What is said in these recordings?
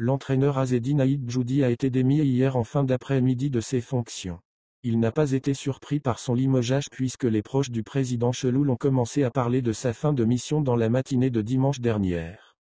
L'entraîneur Azzedine Aït Djoudi a été démis hier en fin d'après-midi de ses fonctions. Il n'a pas été surpris par son limogeage puisque les proches du président Cheloul ont commencé à parler de sa fin de mission dans la matinée de dimanche dernière.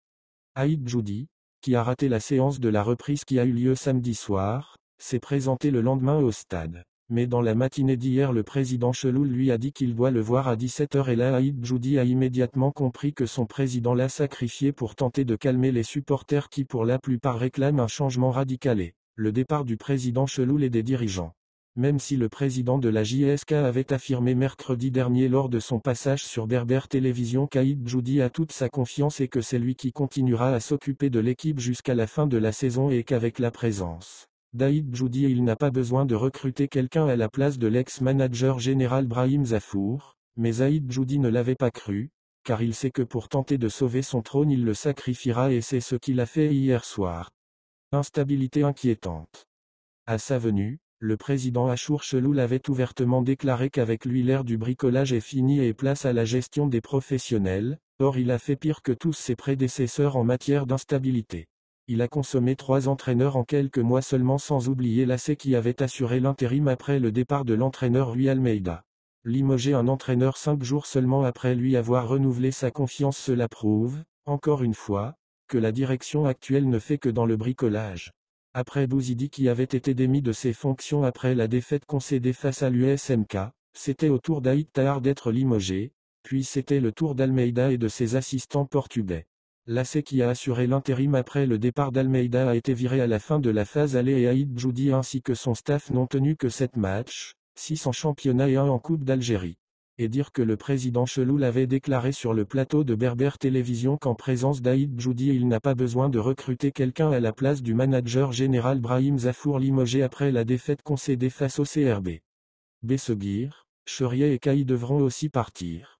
Aït Djoudi, qui a raté la séance de la reprise qui a eu lieu samedi soir, s'est présenté le lendemain au stade. Mais dans la matinée d'hier le président Cheloul lui a dit qu'il doit le voir à 17h et là Aït Djoudi a immédiatement compris que son président l'a sacrifié pour tenter de calmer les supporters qui pour la plupart réclament un changement radical et le départ du président Cheloul et des dirigeants. Même si le président de la JSK avait affirmé mercredi dernier lors de son passage sur Berber Télévision qu'Aït Djoudi a toute sa confiance et que c'est lui qui continuera à s'occuper de l'équipe jusqu'à la fin de la saison et qu'avec la présence d'Aït Djoudi il n'a pas besoin de recruter quelqu'un à la place de l'ex-manager général Brahim Zafour, mais Aït Djoudi ne l'avait pas cru, car il sait que pour tenter de sauver son trône il le sacrifiera et c'est ce qu'il a fait hier soir. Instabilité inquiétante. À sa venue, le président Achour Cheloul avait ouvertement déclaré qu'avec lui l'ère du bricolage est finie et place à la gestion des professionnels, or il a fait pire que tous ses prédécesseurs en matière d'instabilité. Il a consommé 3 entraîneurs en quelques mois seulement sans oublier l'AC qui avait assuré l'intérim après le départ de l'entraîneur Rui Almeida. Limoger un entraîneur 5 jours seulement après lui avoir renouvelé sa confiance cela prouve, encore une fois, que la direction actuelle ne fait que dans le bricolage. Après Bouzidi qui avait été démis de ses fonctions après la défaite concédée face à l'USMK, c'était au tour d'Aït Tahar d'être limogé, puis c'était le tour d'Almeida et de ses assistants portugais. L'AC qui a assuré l'intérim après le départ d'Almeida a été viré à la fin de la phase aller et Aït Djoudi ainsi que son staff n'ont tenu que 7 matchs, 6 en championnat et 1 en Coupe d'Algérie. Et dire que le président Cheloul avait déclaré sur le plateau de Berber Télévision qu'en présence d'Aït Djoudi il n'a pas besoin de recruter quelqu'un à la place du manager général Brahim Zafour limogé après la défaite concédée face au CRB. Besseguir, Cherier et Caï devront aussi partir.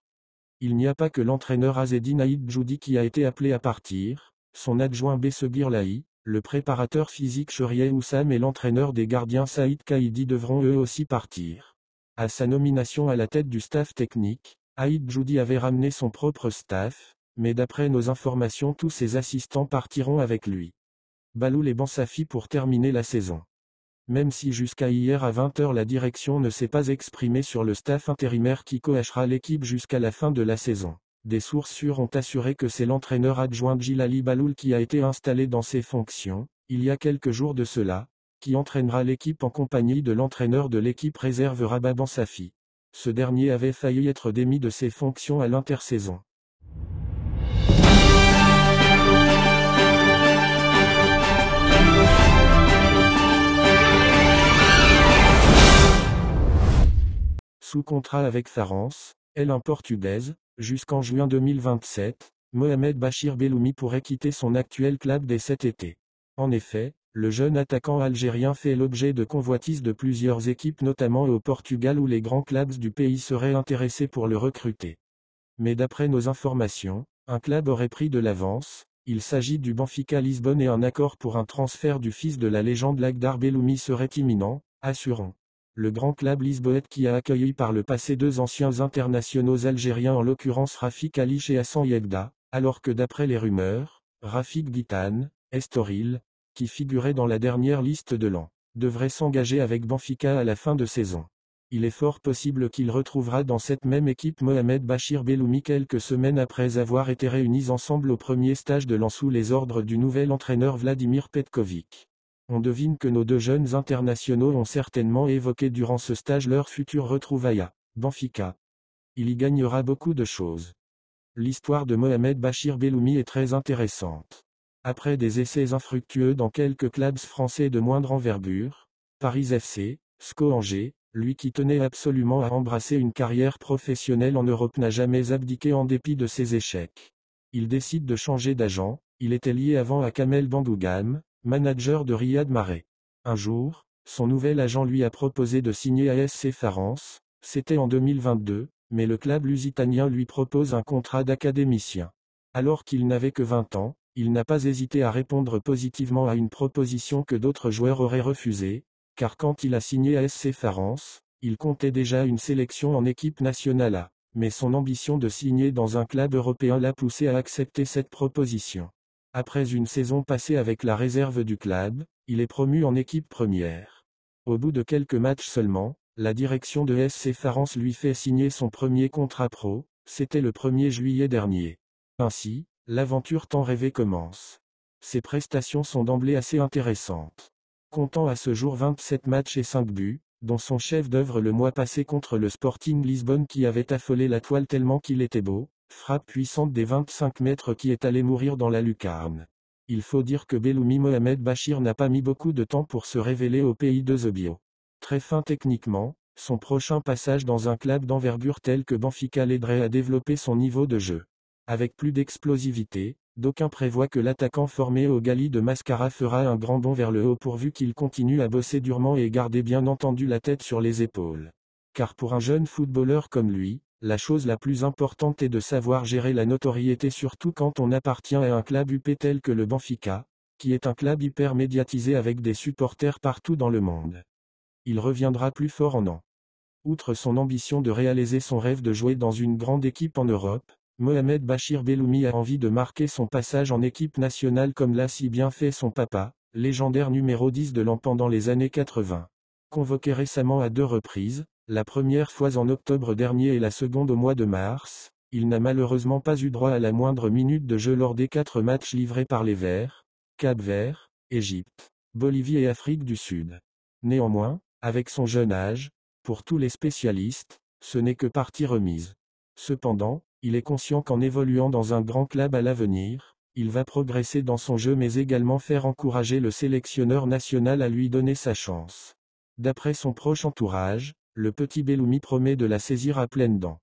Il n'y a pas que l'entraîneur Azzedine Aït Djoudi qui a été appelé à partir, son adjoint Besseguir Lahi, le préparateur physique Cherier Oussam et l'entraîneur des gardiens Saïd Kaïdi devront eux aussi partir. À sa nomination à la tête du staff technique, Aït Djoudi avait ramené son propre staff, mais d'après nos informations tous ses assistants partiront avec lui. Baloul et Bansafi pour terminer la saison. Même si jusqu'à hier à 20h la direction ne s'est pas exprimée sur le staff intérimaire qui coachera l'équipe jusqu'à la fin de la saison. Des sources sûres ont assuré que c'est l'entraîneur adjoint Djilali Baloul qui a été installé dans ses fonctions, il y a quelques jours de cela, qui entraînera l'équipe en compagnie de l'entraîneur de l'équipe réserve Rabah Bansafi. Ce dernier avait failli être démis de ses fonctions à l'intersaison. Sous contrat avec Farense, L1 portugaise, jusqu'en juin 2027, Mohamed Bachir Belloumi pourrait quitter son actuel club dès cet été. En effet, le jeune attaquant algérien fait l'objet de convoitises de plusieurs équipes notamment au Portugal où les grands clubs du pays seraient intéressés pour le recruter. Mais d'après nos informations, un club aurait pris de l'avance, il s'agit du Benfica Lisbonne et un accord pour un transfert du fils de la légende Lakhdar Belloumi serait imminent, assurant. Le grand club lisboète qui a accueilli par le passé 2 anciens internationaux algériens en l'occurrence Rafik Halich et Hassan Yegda, alors que d'après les rumeurs, Rafik Guitane, Estoril, qui figurait dans la dernière liste de l'an, devrait s'engager avec Benfica à la fin de saison. Il est fort possible qu'il retrouvera dans cette même équipe Mohamed Bachir Belloumi quelques semaines après avoir été réunis ensemble au premier stage de l'an sous les ordres du nouvel entraîneur Vladimir Petkovic. On devine que nos 2 jeunes internationaux ont certainement évoqué durant ce stage leur futur retrouvaille à Benfica. Il y gagnera beaucoup de choses. L'histoire de Mohamed Bachir Belloumi est très intéressante. Après des essais infructueux dans quelques clubs français de moindre envergure, Paris FC, SCO Angers, lui qui tenait absolument à embrasser une carrière professionnelle en Europe n'a jamais abdiqué en dépit de ses échecs. Il décide de changer d'agent, il était lié avant à Kamel Bandougam, manager de Riyad Mahrez. Un jour, son nouvel agent lui a proposé de signer à SC Farense, c'était en 2022, mais le club lusitanien lui propose un contrat d'académicien. Alors qu'il n'avait que 20 ans, il n'a pas hésité à répondre positivement à une proposition que d'autres joueurs auraient refusée, car quand il a signé à SC Farense, il comptait déjà une sélection en équipe nationale A, mais son ambition de signer dans un club européen l'a poussé à accepter cette proposition. Après une saison passée avec la réserve du club, il est promu en équipe première. Au bout de quelques matchs seulement, la direction de SC Farens lui fait signer son premier contrat pro, c'était le 1er juillet dernier. Ainsi, l'aventure tant rêvée commence. Ses prestations sont d'emblée assez intéressantes. Comptant à ce jour 27 matchs et 5 buts, dont son chef-d'œuvre le mois passé contre le Sporting Lisbonne qui avait affolé la toile tellement qu'il était beau, frappe puissante des 25 mètres qui est allé mourir dans la lucarne. Il faut dire que Belloumi Mohamed Bachir n'a pas mis beaucoup de temps pour se révéler au pays de Zobio. Très fin techniquement, son prochain passage dans un club d'envergure tel que Benfica l'aiderait à développer son niveau de jeu. Avec plus d'explosivité, d'aucuns prévoient que l'attaquant formé au Gali de Mascara fera un grand bond vers le haut pourvu qu'il continue à bosser durement et garder bien entendu la tête sur les épaules. Car pour un jeune footballeur comme lui, la chose la plus importante est de savoir gérer la notoriété surtout quand on appartient à un club UP tel que le Benfica, qui est un club hyper médiatisé avec des supporters partout dans le monde. Il reviendra plus fort en an. Outre son ambition de réaliser son rêve de jouer dans une grande équipe en Europe, Mohamed Bachir Belloumi a envie de marquer son passage en équipe nationale comme l'a si bien fait son papa, légendaire numéro 10 de l'an pendant les années 80. Convoqué récemment à 2 reprises, la première fois en octobre dernier et la seconde au mois de mars, il n'a malheureusement pas eu droit à la moindre minute de jeu lors des 4 matchs livrés par les Verts, Cap-Vert, Égypte, Bolivie et Afrique du Sud. Néanmoins, avec son jeune âge, pour tous les spécialistes, ce n'est que partie remise. Cependant, il est conscient qu'en évoluant dans un grand club à l'avenir, il va progresser dans son jeu mais également faire encourager le sélectionneur national à lui donner sa chance. D'après son proche entourage, le petit Belloumi promet de la saisir à pleines dents.